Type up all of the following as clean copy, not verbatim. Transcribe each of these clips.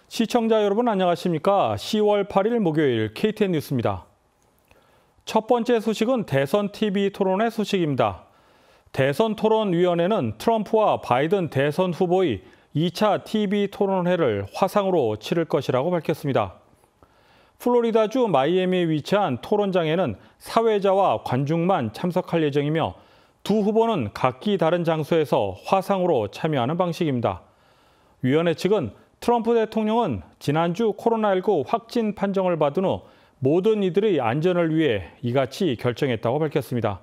시청자 여러분 안녕하십니까? 10월 8일 목요일 KTN 뉴스입니다. 첫 번째 소식은 대선 TV 토론회 소식입니다. 대선 토론위원회는 트럼프와 바이든 대선 후보의 2차 TV 토론회를 화상으로 치를 것이라고 밝혔습니다. 플로리다주 마이애미에 위치한 토론장에는 사회자와 관중만 참석할 예정이며 두 후보는 각기 다른 장소에서 화상으로 참여하는 방식입니다. 위원회 측은 트럼프 대통령은 지난주 코로나19 확진 판정을 받은 후 모든 이들의 안전을 위해 이같이 결정했다고 밝혔습니다.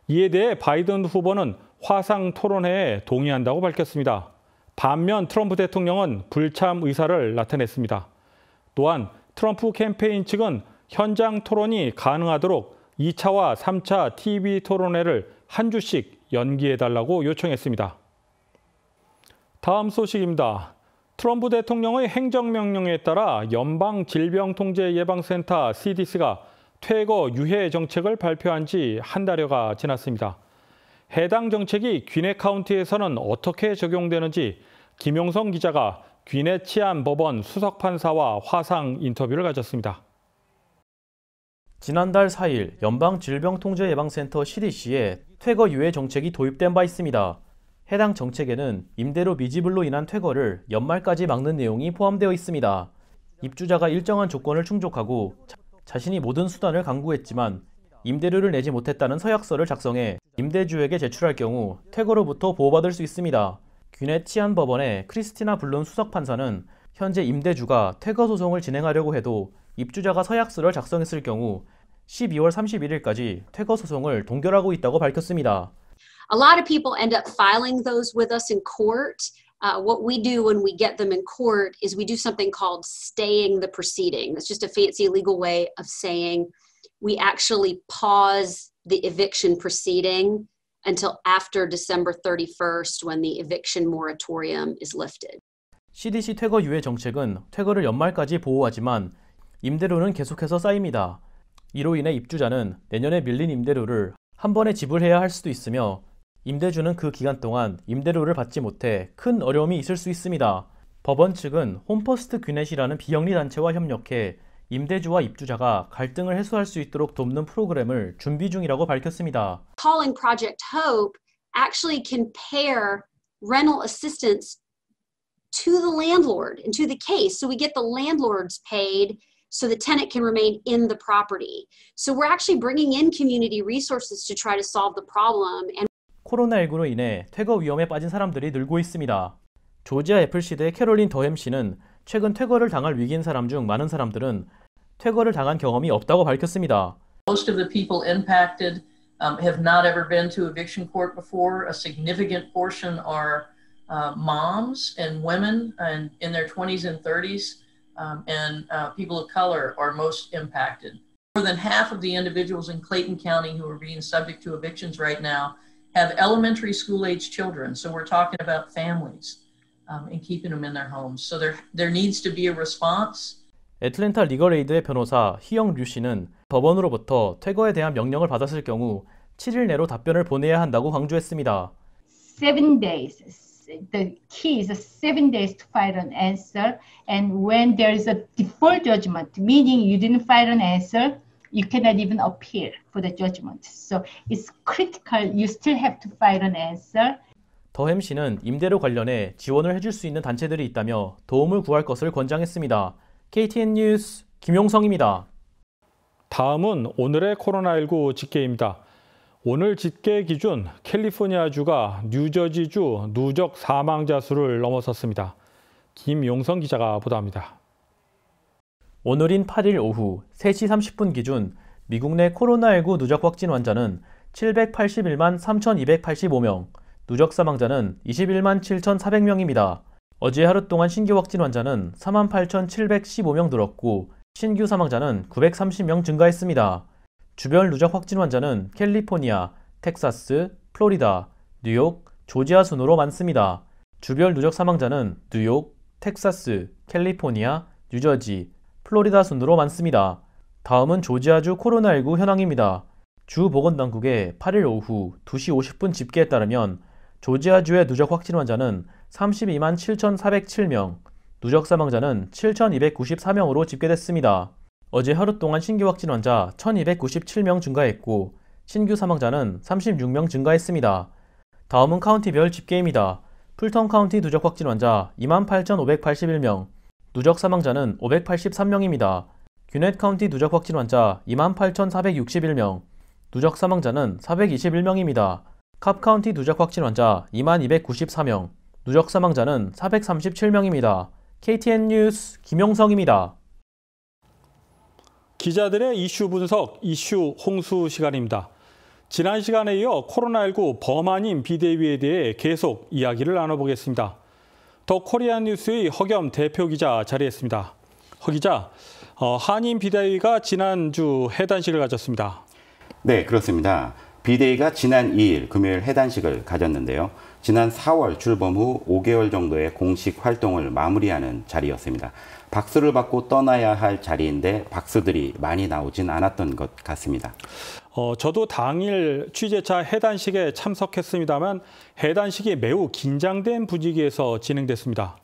이에 대해 바이든 후보는 화상 토론회에 동의한다고 밝혔습니다. 반면 트럼프 대통령은 불참 의사를 나타냈습니다. 또한 트럼프 캠페인 측은 현장 토론이 가능하도록 2차와 3차 TV 토론회를 한 주씩 연기해달라고 요청했습니다. 다음 소식입니다. 트럼프 대통령의 행정명령에 따라 연방질병통제예방센터 CDC가 퇴거 유예 정책을 발표한 지 한 달여가 지났습니다. 해당 정책이 귀넷 카운티에서는 어떻게 적용되는지 김용성 기자가 귀넷 치안법원 수석판사와 화상 인터뷰를 가졌습니다. 지난달 4일 연방질병통제예방센터 CDC에 퇴거 유예 정책이 도입된 바 있습니다. 해당 정책에는 임대료 미지불로 인한 퇴거를 연말까지 막는 내용이 포함되어 있습니다. 입주자가 일정한 조건을 충족하고 자신이 모든 수단을 강구했지만 임대료를 내지 못했다는 서약서를 작성해 임대주에게 제출할 경우 퇴거로부터 보호받을 수 있습니다. 귀넷 치안법원의 크리스티나 블룬 수석판사는 현재 임대주가 퇴거 소송을 진행하려고 해도 입주자가 서약서를 작성했을 경우 12월 31일까지 퇴거 소송을 동결하고 있다고 밝혔습니다. A lot of people end up filing those with us in court. What we do when we get them in court is we do something called staying the proceeding. That's just a fancy legal way of saying we actually pause the eviction proceeding until after December 31st when the eviction moratorium is lifted. CDC 퇴거 유예 정책은 퇴거를 연말까지 보호하지만 임대료는 계속해서 쌓입니다. 이로 인해 입주자는 내년에 밀린 임대료를 한 번에 지불해야 할 수도 있으며 임대주는 그 기간 동안 임대료를 받지 못해 큰 어려움이 있을 수 있습니다. 법원 측은 홈퍼스트 귀넷이라는 비영리 단체와 협력해 임대주와 입주자가 갈등을 해소할 수 있도록 돕는 프로그램을 준비 중이라고 밝혔습니다. Calling Project Hope actually can pair rental assistance to the landlord and to the case. So we get the landlords paid so the tenant can remain in the property. So we're actually bringing in community resources to try to solve the problem. And 코로나19로 인해 퇴거 위험에 빠진 사람들이 늘고 있습니다. 조지아 애플시대의 캐롤린 더햄 씨는 최근 퇴거를 당할 위기인 사람 중 많은 사람들은 퇴거를 당한 경험이 없다고 밝혔습니다. Most of the people impacted have not ever been to eviction court before. A significant portion are moms and women and in their 20s and 30s and people of color are most impacted. More than half of the individuals in Clayton County who are being subject to evictions right now have elementary school age children. So we're talking about families and keeping them in their homes. So there needs to be a response. 애틀랜타 리걸에이드의 변호사 희영 류 씨는 법원으로부터 퇴거에 대한 명령을 받았을 경우 7일 내로 답변을 보내야 한다고 강조했습니다. 7 days. The key is 7 days to file an answer. And when there is a default judgment, meaning you didn't file an answer, you cannot even appeal for the judgment. So it's critical. You still have to file an answer. 더햄 씨는 임대료 관련해 지원을 해줄 수 있는 단체들이 있다며 도움을 구할 것을 권장했습니다. KTN 뉴스 김용성입니다. 다음은 오늘의 코로나19 집계입니다. 오늘 집계 기준 캘리포니아주가 뉴저지주 누적 사망자 수를 넘어섰습니다. 김용성 기자가 보도합니다. 오늘인 8일 오후 3시 30분 기준 미국 내 코로나19 누적 확진 환자는 781만 3,285명, 누적 사망자는 21만 7,400명입니다. 어제 하루 동안 신규 확진 환자는 48,715명 늘었고 신규 사망자는 930명 증가했습니다. 주별 누적 확진 환자는 캘리포니아, 텍사스, 플로리다, 뉴욕, 조지아 순으로 많습니다. 주별 누적 사망자는 뉴욕, 텍사스, 캘리포니아, 뉴저지, 플로리다 순으로 많습니다. 다음은 조지아주 코로나19 현황입니다. 주 보건당국의 8일 오후 2시 50분 집계에 따르면 조지아주의 누적 확진 환자는 32만 7,407명, 누적 사망자는 7,294명으로 집계됐습니다. 어제 하루 동안 신규 확진 환자 1,297명 증가했고 신규 사망자는 36명 증가했습니다. 다음은 카운티별 집계입니다. 풀턴 카운티 누적 확진 환자 28,581명, 누적 사망자는 583명입니다. 귀넷 카운티 누적 확진 환자 28,461명, 누적 사망자는 421명입니다. 캅 카운티 누적 확진 환자 2294명, 누적 사망자는 437명입니다. KTN 뉴스 김용성입니다. 기자들의 이슈 분석, 이슈 홍수 시간입니다. 지난 시간에 이어 코로나19 범한인 비대위에 대해 계속 이야기를 나눠보겠습니다. 더 코리안 뉴스의 허겸 대표 기자 자리했습니다. 허 기자, 한인 비대위가 지난주 해단식을 가졌습니다. 네, 그렇습니다. 비대위가 지난 2일 금요일 해단식을 가졌는데요. 지난 4월 출범 후 5개월 정도의 공식 활동을 마무리하는 자리였습니다. 박수를 받고 떠나야 할 자리인데 박수들이 많이 나오진 않았던 것 같습니다. 저도 당일 취재차 해단식에 참석했습니다만 해단식이 매우 긴장된 분위기에서 진행됐습니다.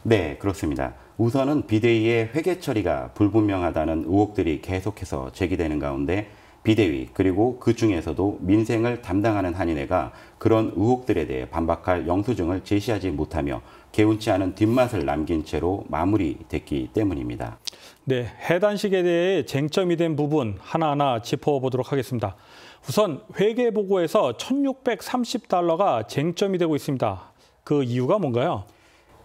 네, 그렇습니다. 우선은 비대위의 회계 처리가 불분명하다는 의혹들이 계속해서 제기되는 가운데 비대위 그리고 그 중에서도 민생을 담당하는 한인회가 그런 의혹들에 대해 반박할 영수증을 제시하지 못하며 개운치 않은 뒷맛을 남긴 채로 마무리됐기 때문입니다. 네, 해단식에 대해 쟁점이 된 부분 하나하나 짚어보도록 하겠습니다. 우선 회계보고에서 1,630달러가 쟁점이 되고 있습니다. 그 이유가 뭔가요?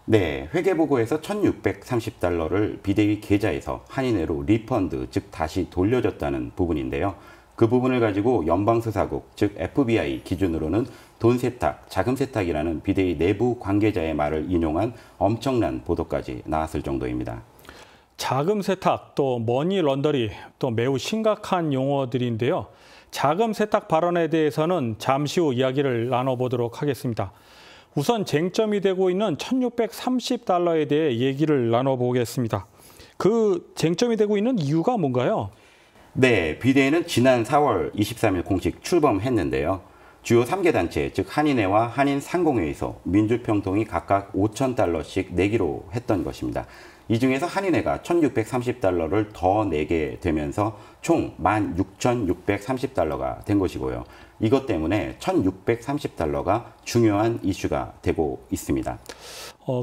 네, 회계보고에서 1,630달러를 비대위 계좌에서 한인회로 리펀드, 즉 다시 돌려줬다는 부분인데요. 그 부분을 가지고 연방수사국, 즉 FBI 기준으로는 돈 세탁, 자금 세탁이라는 비대위 내부 관계자의 말을 인용한 엄청난 보도까지 나왔을 정도입니다. 자금 세탁, 또 머니 런더리, 또 매우 심각한 용어들인데요. 자금 세탁 발언에 대해서는 잠시 후 이야기를 나눠보도록 하겠습니다. 우선 쟁점이 되고 있는 1,630달러에 대해 얘기를 나눠보겠습니다. 그 쟁점이 되고 있는 이유가 뭔가요? 네, 비대위는 지난 4월 23일 공식 출범했는데요. 주요 3개 단체, 즉 한인회와 한인상공회에서 민주평통이 각각 5,000달러씩 내기로 했던 것입니다. 이 중에서 한인회가 1,630달러를 더 내게 되면서 총 16,630달러가 된 것이고요. 이것 때문에 1,630달러가 중요한 이슈가 되고 있습니다.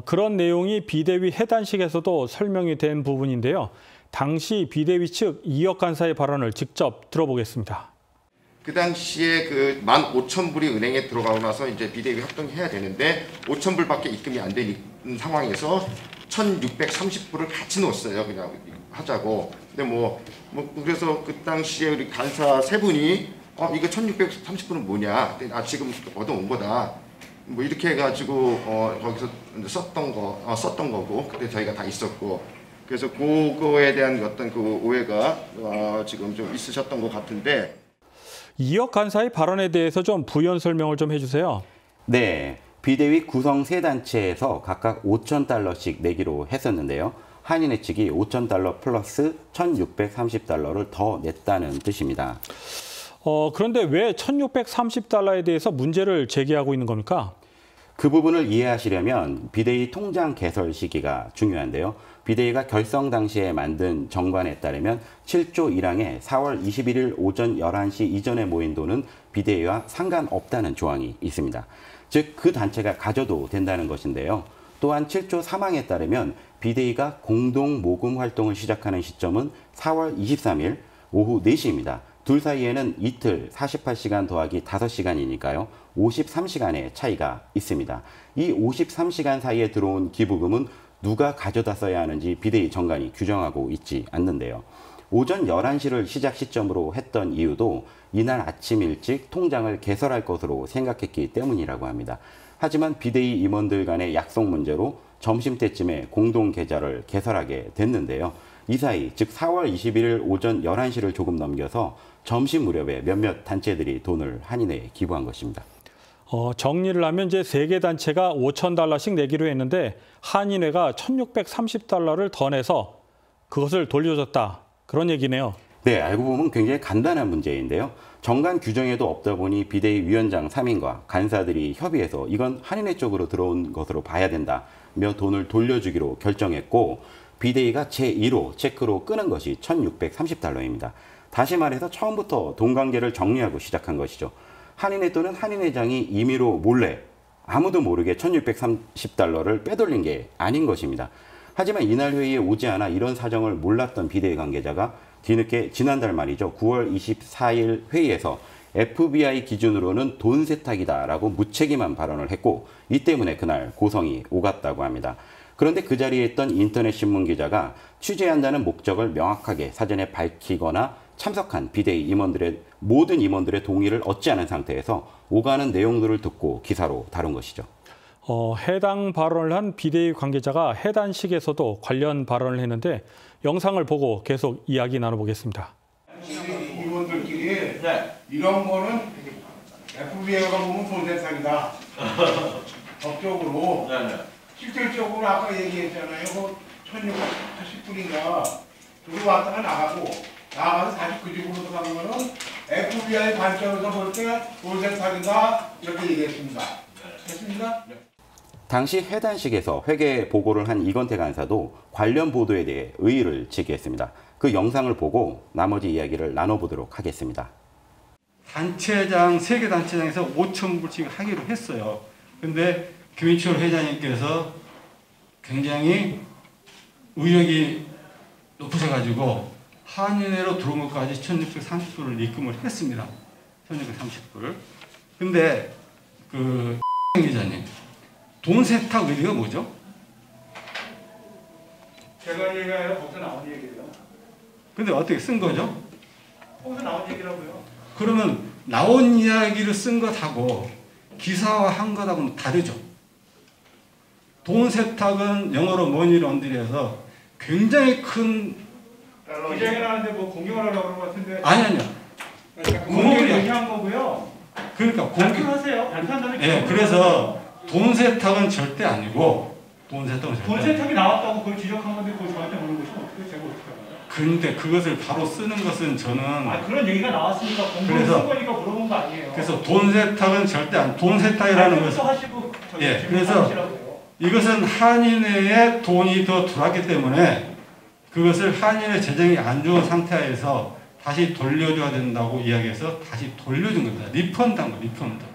그런 내용이 비대위 해단식에서도 설명이 된 부분인데요. 당시 비대위 측 이혁 간사의 발언을 직접 들어보겠습니다. 그 당시에 그 15,000불이 은행에 들어가고 나서 이제 비대위 활동해야 되는데 5,000불밖에 입금이 안 되는 상황에서 1,630불을 같이 넣었어요. 그냥 하자고. 근데 그래서 그 당시에 우리 간사 세 분이 이거 1,630불은 뭐냐? 지금 얻어온 거다. 이렇게 해가지고 거기서 썼던 거고 그때 저희가 다 있었고. 그래서 그거에 대한 어떤 그 오해가 지금 좀 있으셨던 것 같은데. 이혁 간사의 발언에 대해서 좀 부연 설명을 좀 해주세요. 네, 비대위 구성 세 단체에서 각각 5,000달러씩 내기로 했었는데요. 한인회 측이 5,000달러 플러스 1,630달러를 더 냈다는 뜻입니다. 그런데 왜 1,630달러에 대해서 문제를 제기하고 있는 겁니까? 그 부분을 이해하시려면 비대위 통장 개설 시기가 중요한데요. 비대위가 결성 당시에 만든 정관에 따르면 7조 1항에 4월 21일 오전 11시 이전에 모인 돈은 비대위와 상관없다는 조항이 있습니다. 즉, 그 단체가 가져도 된다는 것인데요. 또한 7조 3항에 따르면 비대위가 공동 모금 활동을 시작하는 시점은 4월 23일 오후 4시입니다. 둘 사이에는 이틀 48시간 더하기 5시간이니까요. 53시간의 차이가 있습니다. 이 53시간 사이에 들어온 기부금은 누가 가져다 써야 하는지 비대위 정관이 규정하고 있지 않는데요. 오전 11시를 시작 시점으로 했던 이유도 이날 아침 일찍 통장을 개설할 것으로 생각했기 때문이라고 합니다. 하지만 비대위 임원들 간의 약속 문제로 점심때쯤에 공동 계좌를 개설하게 됐는데요. 이 사이 즉 4월 21일 오전 11시를 조금 넘겨서 점심 무렵에 몇몇 단체들이 돈을 한인회에 기부한 것입니다. 정리를 하면 이제 3개 단체가 5,000달러씩 내기로 했는데 한인회가 1,630달러를 더 내서 그것을 돌려줬다. 그런 얘기네요. 네, 알고 보면 굉장히 간단한 문제인데요. 정관 규정에도 없다 보니 비대위 위원장 3인과 간사들이 협의해서 이건 한인회 쪽으로 들어온 것으로 봐야 된다며 돈을 돌려주기로 결정했고 비대위가 제1호 체크로 끄는 것이 1,630달러입니다. 다시 말해서 처음부터 돈 관계를 정리하고 시작한 것이죠. 한인회 또는 한인회장이 임의로 몰래 아무도 모르게 1,630달러를 빼돌린 게 아닌 것입니다. 하지만 이날 회의에 오지 않아 이런 사정을 몰랐던 비대위 관계자가 뒤늦게 지난달 말이죠. 9월 24일 회의에서 FBI 기준으로는 돈 세탁이다라고 무책임한 발언을 했고 이 때문에 그날 고성이 오갔다고 합니다. 그런데 그 자리에 있던 인터넷 신문 기자가 취재한다는 목적을 명확하게 사전에 밝히거나 참석한 비대위 모든 임원들의 동의를 얻지 않은 상태에서 오가는 내용들을 듣고 기사로 다룬 것이죠. 해당 발언을 한 비대위 관계자가 해단식에서도 관련 발언을 했는데 영상을 보고 계속 이야기 나눠보겠습니다. 임원들끼리 이런 거는 FBI가 보면 돈 세탁이다. 법적으로. 실질적으로 아까 얘기했잖아요. 1680불인가 들어왔다가 나가서 다시 그 집으로 들어간 거는 FBI 관점에서 볼 때 돈 세탁이다 이렇게 얘기했습니다. 됐습니까? 당시 해단식에서 회계 보고를 한 이건태 간사도 관련 보도에 대해 의의를 제기했습니다. 그 영상을 보고 나머지 이야기를 나눠보도록 하겠습니다. 단체장, 세계 단체장에서 5,000불씩 하기로 했어요. 근데 김인철 회장님께서 굉장히 의욕이 높으셔가지고 한인회로 들어온 것까지 1,630불을 입금을 했습니다. 1,630불을. 근데 그 기자님, 돈 세탁 의미가 뭐죠? 제가 얘기가 아니라 거기서 나온 얘기예요. 근데 어떻게 쓴 거죠? 거기서 나온 얘기라고요. 그러면 나온 이야기를 쓴 것하고 기사화한 것하고는 다르죠. 돈 세탁은 영어로 머니 런드리에서 굉장히 큰 기자회견 하는데 뭐 공격을 하려고 그런 것 같은데. 아니요. 공격을 얘기한 거고요. 그러니까 발표하세요. 발표한 다음에. 예, 그래서 돈 세탁은 절대 아니고 돈 세탁이 나왔다고 그걸 지적한 건데 그걸 저한테 물은 것이 어떻게 제가 어떻게 알아요? 그런데 그것을 바로 쓰는 것은 저는 그런 얘기가 나왔으니까 공부를 쓴 거니까 물어본 거 아니에요. 그래서 돈 세탁은 절대 안 돈 세탁이라는 것은 하시고 예, 그래서 이것은 한인회에 돈이 더 들어왔기 때문에 그것을 한인회 재정이 안 좋은 상태에서 다시 돌려줘야 된다고 이야기해서 다시 돌려준 겁니다. 리펀드한 거, 리펀드.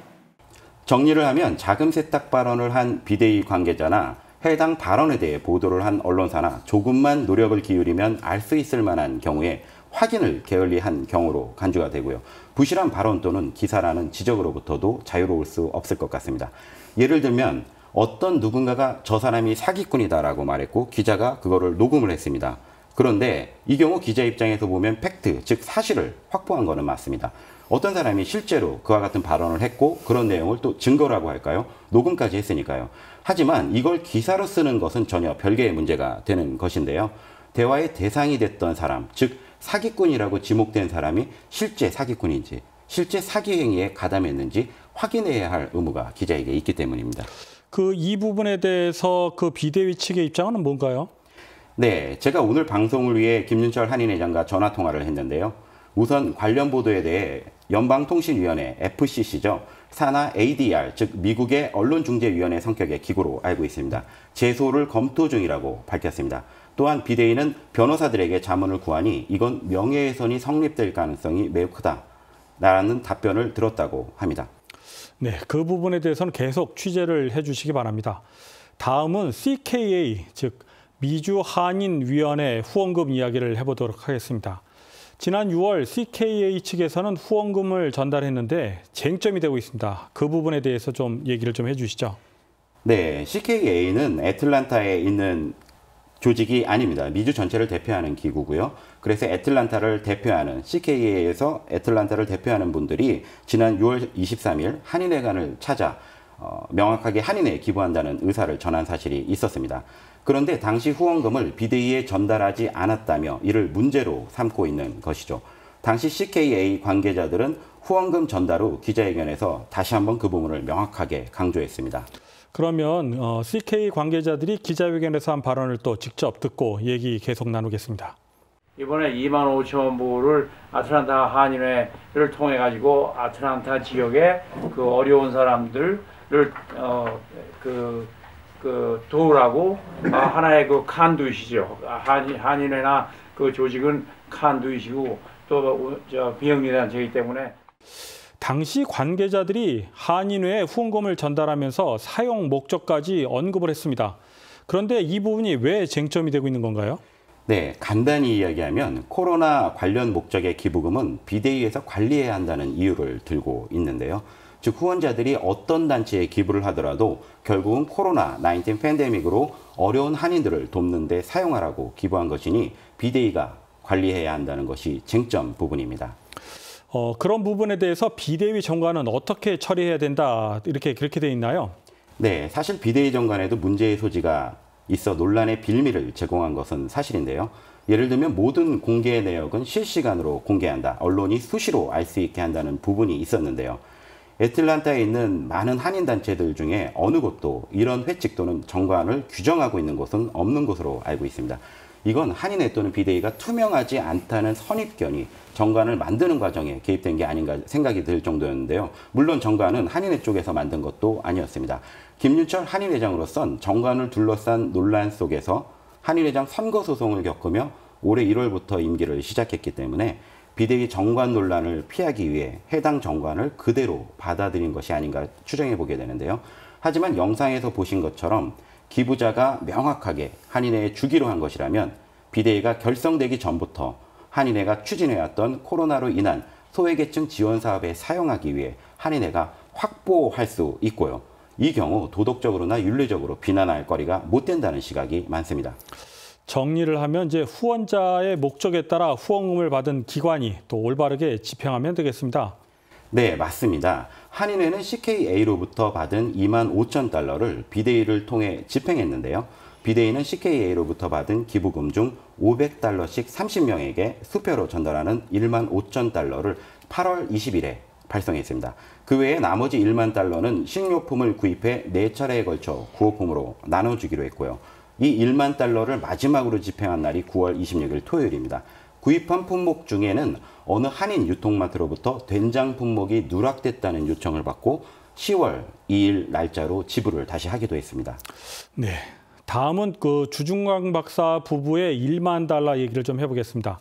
정리를 하면 자금 세탁 발언을 한 비대위 관계자나 해당 발언에 대해 보도를 한 언론사나 조금만 노력을 기울이면 알 수 있을 만한 경우에 확인을 게을리한 경우로 간주가 되고요. 부실한 발언 또는 기사라는 지적으로부터도 자유로울 수 없을 것 같습니다. 예를 들면 어떤 누군가가 저 사람이 사기꾼이다라고 말했고 기자가 그거를 녹음을 했습니다. 그런데 이 경우 기자 입장에서 보면 팩트, 즉 사실을 확보한 거는 맞습니다. 어떤 사람이 실제로 그와 같은 발언을 했고 그런 내용을 또 증거라고 할까요? 녹음까지 했으니까요. 하지만 이걸 기사로 쓰는 것은 전혀 별개의 문제가 되는 것인데요. 대화의 대상이 됐던 사람, 즉 사기꾼이라고 지목된 사람이 실제 사기꾼인지 실제 사기 행위에 가담했는지 확인해야 할 의무가 기자에게 있기 때문입니다. 이 부분에 대해서 그 비대위 측의 입장은 뭔가요? 네, 제가 오늘 방송을 위해 김윤철 한인회장과 전화 통화를 했는데요. 우선 관련 보도에 대해 연방통신위원회 FCC죠. 산하 ADR, 즉 미국의 언론중재위원회 성격의 기구로 알고 있습니다. 제소를 검토 중이라고 밝혔습니다. 또한 비대위는 변호사들에게 자문을 구하니 이건 명예훼손이 성립될 가능성이 매우 크다라는 답변을 들었다고 합니다. 네, 그 부분에 대해서는 계속 취재를 해주시기 바랍니다. 다음은 CKA, 즉 미주 한인위원회 후원금 이야기를 해보도록 하겠습니다. 지난 6월 CKA 측에서는 후원금을 전달했는데 쟁점이 되고 있습니다. 그 부분에 대해서 좀 얘기를 좀 해주시죠. 네, CKA는 애틀란타에 있는 조직이 아닙니다. 미주 전체를 대표하는 기구고요. 그래서 애틀란타를 대표하는 CKA에서 애틀란타를 대표하는 분들이 지난 6월 23일 한인회관을 찾아 명확하게 한인회에 기부한다는 의사를 전한 사실이 있었습니다. 그런데 당시 후원금을 비대위에 전달하지 않았다며 이를 문제로 삼고 있는 것이죠. 당시 CKA 관계자들은 후원금 전달 후 기자회견에서 다시 한번 그 부분을 명확하게 강조했습니다. 그러면 CK 관계자들이 기자회견에서 한 발언을 또 직접 듣고 얘기 계속 나누겠습니다. 이번에 25,000부를 아틀란타 한인회를 통해 가지고 아틀란타 지역의 그 어려운 사람들을 도우라고 하나의 그 칸두이시죠. 한인회나 그 조직은 칸두이시고 또 비영리단체이기 때문에. 당시 관계자들이 한인회에 후원금을 전달하면서 사용 목적까지 언급을 했습니다. 그런데 이 부분이 왜 쟁점이 되고 있는 건가요? 네, 간단히 이야기하면 코로나 관련 목적의 기부금은 비대위에서 관리해야 한다는 이유를 들고 있는데요. 즉 후원자들이 어떤 단체에 기부를 하더라도 결국은 코로나19 팬데믹으로 어려운 한인들을 돕는 데 사용하라고 기부한 것이니 비대위가 관리해야 한다는 것이 쟁점 부분입니다. 그런 부분에 대해서 비대위 정관은 어떻게 처리해야 된다 그렇게 돼 있나요? 네, 사실 비대위 정관에도 문제의 소지가 있어 논란의 빌미를 제공한 것은 사실인데요. 예를 들면 모든 공개 내역은 실시간으로 공개한다. 언론이 수시로 알 수 있게 한다는 부분이 있었는데요. 애틀란타에 있는 많은 한인단체들 중에 어느 곳도 이런 회칙 또는 정관을 규정하고 있는 곳은 없는 것으로 알고 있습니다. 이건 한인회 또는 비대위가 투명하지 않다는 선입견이 정관을 만드는 과정에 개입된 게 아닌가 생각이 들 정도였는데요. 물론 정관은 한인회 쪽에서 만든 것도 아니었습니다. 김윤철 한인회장으로선 정관을 둘러싼 논란 속에서 한인회장 선거소송을 겪으며 올해 1월부터 임기를 시작했기 때문에 비대위 정관 논란을 피하기 위해 해당 정관을 그대로 받아들인 것이 아닌가 추정해 보게 되는데요. 하지만 영상에서 보신 것처럼 기부자가 명확하게 한인회에 주기로 한 것이라면 비대위가 결성되기 전부터 한인회가 추진해왔던 코로나로 인한 소외계층 지원 사업에 사용하기 위해 한인회가 확보할 수 있고요. 이 경우 도덕적으로나 윤리적으로 비난할 거리가 못 된다는 시각이 많습니다. 정리를 하면 이제 후원자의 목적에 따라 후원금을 받은 기관이 또 올바르게 집행하면 되겠습니다. 네, 맞습니다. 한인회는 CKA로부터 받은 25,000달러를 비대위를 통해 집행했는데요. 비대위는 CKA로부터 받은 기부금 중 500달러씩 30명에게 수표로 전달하는 15,000달러를 8월 20일에 발송했습니다. 그 외에 나머지 1만 달러는 식료품을 구입해 4차례에 걸쳐 구호품으로 나눠주기로 했고요. 이 1만 달러를 마지막으로 집행한 날이 9월 26일 토요일입니다. 구입한 품목 중에는 어느 한인 유통마트로부터 된장 품목이 누락됐다는 요청을 받고 10월 2일 날짜로 지불을 다시 하기도 했습니다. 네, 다음은 그 주중광 박사 부부의 1만 달러 얘기를 좀 해보겠습니다.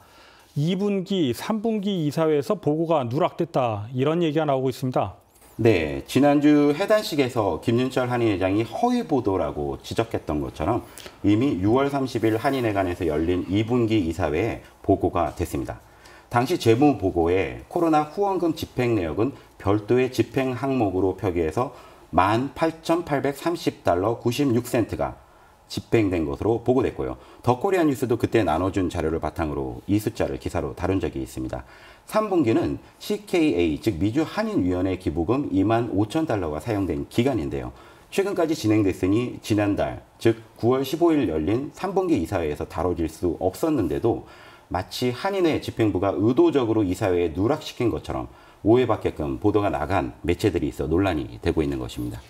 2분기, 3분기 이사회에서 보고가 누락됐다 이런 얘기가 나오고 있습니다. 네, 지난주 해단식에서 김윤철 한인회장이 허위 보도라고 지적했던 것처럼 이미 6월 30일 한인회관에서 열린 2분기 이사회에 보고가 됐습니다. 당시 재무 보고에 코로나 후원금 집행 내역은 별도의 집행 항목으로 표기해서 18,830달러 96센트가 집행된 것으로 보고됐고요. 더 코리아 뉴스도 그때 나눠준 자료를 바탕으로 이 숫자를 기사로 다룬 적이 있습니다. 3분기는 CKA, 즉 미주 한인위원회 기부금 25,000달러가 사용된 기간인데요. 최근까지 진행됐으니 지난달, 즉 9월 15일 열린 3분기 이사회에서 다뤄질 수 없었는데도 마치 한인회 집행부가 의도적으로 이사회에 누락시킨 것처럼 오해받게끔 보도가 나간 매체들이 있어 논란이 되고 있는 것입니다.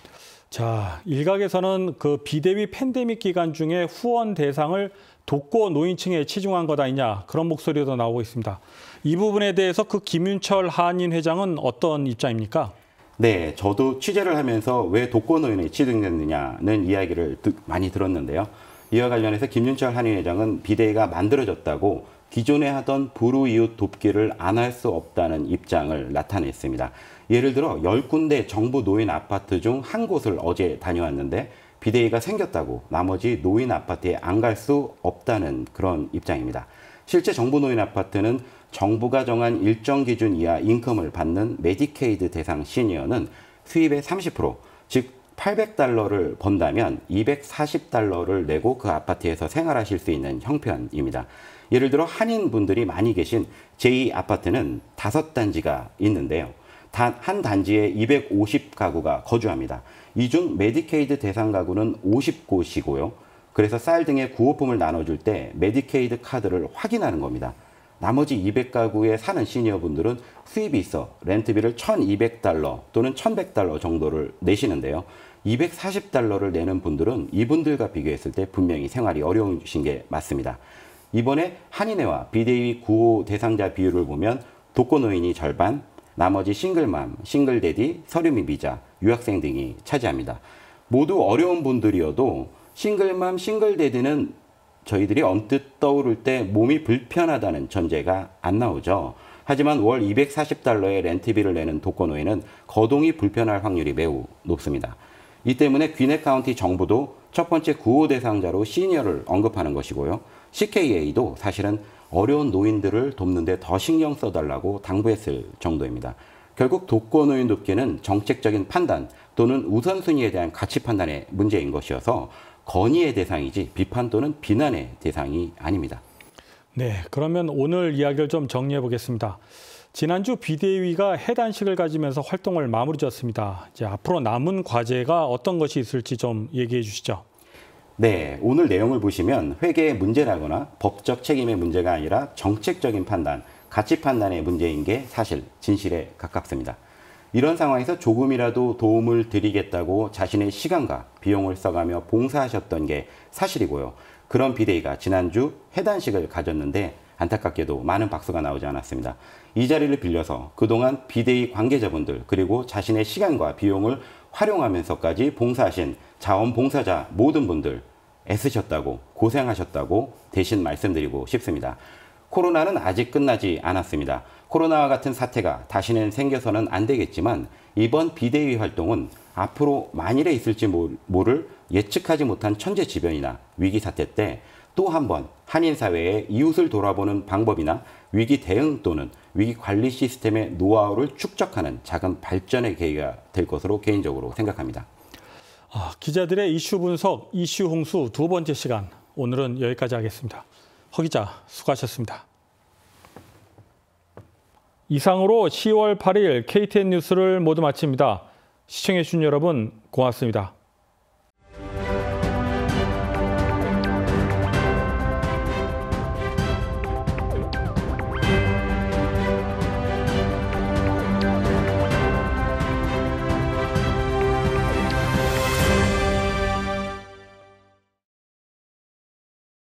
자, 일각에서는 그 비대위 팬데믹 기간 중에 후원 대상을 독거 노인층에 치중한 것 아니냐 그런 목소리도 나오고 있습니다. 이 부분에 대해서 그 김윤철 한인 회장은 어떤 입장입니까? 네, 저도 취재를 하면서 왜 독거 노인에 치중됐느냐는 이야기를 많이 들었는데요. 이와 관련해서 김윤철 한인 회장은 비대위가 만들어졌다고 기존에 하던 불우이웃 돕기를 안 할 수 없다는 입장을 나타냈습니다. 예를 들어 10군데 정부 노인 아파트 중 한 곳을 어제 다녀왔는데 비대위가 생겼다고 나머지 노인 아파트에 안 갈 수 없다는 그런 입장입니다. 실제 정부 노인 아파트는 정부가 정한 일정 기준 이하 인컴을 받는 메디케이드 대상 시니어는 수입의 30%, 즉 800달러를 번다면 240달러를 내고 그 아파트에서 생활하실 수 있는 형편입니다. 예를 들어 한인분들이 많이 계신 제2아파트는 5단지가 있는데요. 단 한 단지에 250가구가 거주합니다. 이 중 메디케이드 대상 가구는 50곳이고요. 그래서 쌀 등의 구호품을 나눠줄 때 메디케이드 카드를 확인하는 겁니다. 나머지 200가구에 사는 시니어분들은 수입이 있어 렌트비를 1,200달러 또는 1,100달러 정도를 내시는데요. 240달러를 내는 분들은 이분들과 비교했을 때 분명히 생활이 어려우신 게 맞습니다. 이번에 한인회와 비대위 구호 대상자 비율을 보면 독거노인이 절반, 나머지 싱글맘, 싱글데디, 서류미비자, 유학생 등이 차지합니다. 모두 어려운 분들이어도 싱글맘, 싱글데디는 저희들이 언뜻 떠오를 때 몸이 불편하다는 전제가 안 나오죠. 하지만 월 240달러의 렌트비를 내는 독거노인은 거동이 불편할 확률이 매우 높습니다. 이 때문에 귀넷 카운티 정부도 첫 번째 구호 대상자로 시니어를 언급하는 것이고요. CKA도 사실은 어려운 노인들을 돕는 데 더 신경 써달라고 당부했을 정도입니다. 결국 독거노인 돕기는 정책적인 판단 또는 우선순위에 대한 가치 판단의 문제인 것이어서 건의의 대상이지 비판 또는 비난의 대상이 아닙니다. 네, 그러면 오늘 이야기를 좀 정리해 보겠습니다. 지난주 비대위가 해단식을 가지면서 활동을 마무리 지었습니다. 이제 앞으로 남은 과제가 어떤 것이 있을지 좀 얘기해 주시죠. 네, 오늘 내용을 보시면 회계의 문제라거나 법적 책임의 문제가 아니라 정책적인 판단, 가치 판단의 문제인 게 사실 진실에 가깝습니다. 이런 상황에서 조금이라도 도움을 드리겠다고 자신의 시간과 비용을 써가며 봉사하셨던 게 사실이고요. 그런 비대위가 지난주 해단식을 가졌는데 안타깝게도 많은 박수가 나오지 않았습니다. 이 자리를 빌려서 그동안 비대위 관계자분들 그리고 자신의 시간과 비용을 활용하면서까지 봉사하신 자원봉사자 모든 분들 애쓰셨다고 고생하셨다고 대신 말씀드리고 싶습니다. 코로나는 아직 끝나지 않았습니다. 코로나와 같은 사태가 다시는 생겨서는 안 되겠지만 이번 비대위 활동은 앞으로 만일에 있을지 모를 예측하지 못한 천재지변이나 위기 사태 때 또 한 번 한인사회의 이웃을 돌아보는 방법이나 위기 대응 또는 위기 관리 시스템의 노하우를 축적하는 작은 발전의 계기가 될 것으로 개인적으로 생각합니다. 기자들의 이슈 분석, 이슈 홍수 두 번째 시간, 오늘은 여기까지 하겠습니다. 허 기자, 수고하셨습니다. 이상으로 10월 8일 KTN 뉴스를 모두 마칩니다. 시청해주신 여러분 고맙습니다.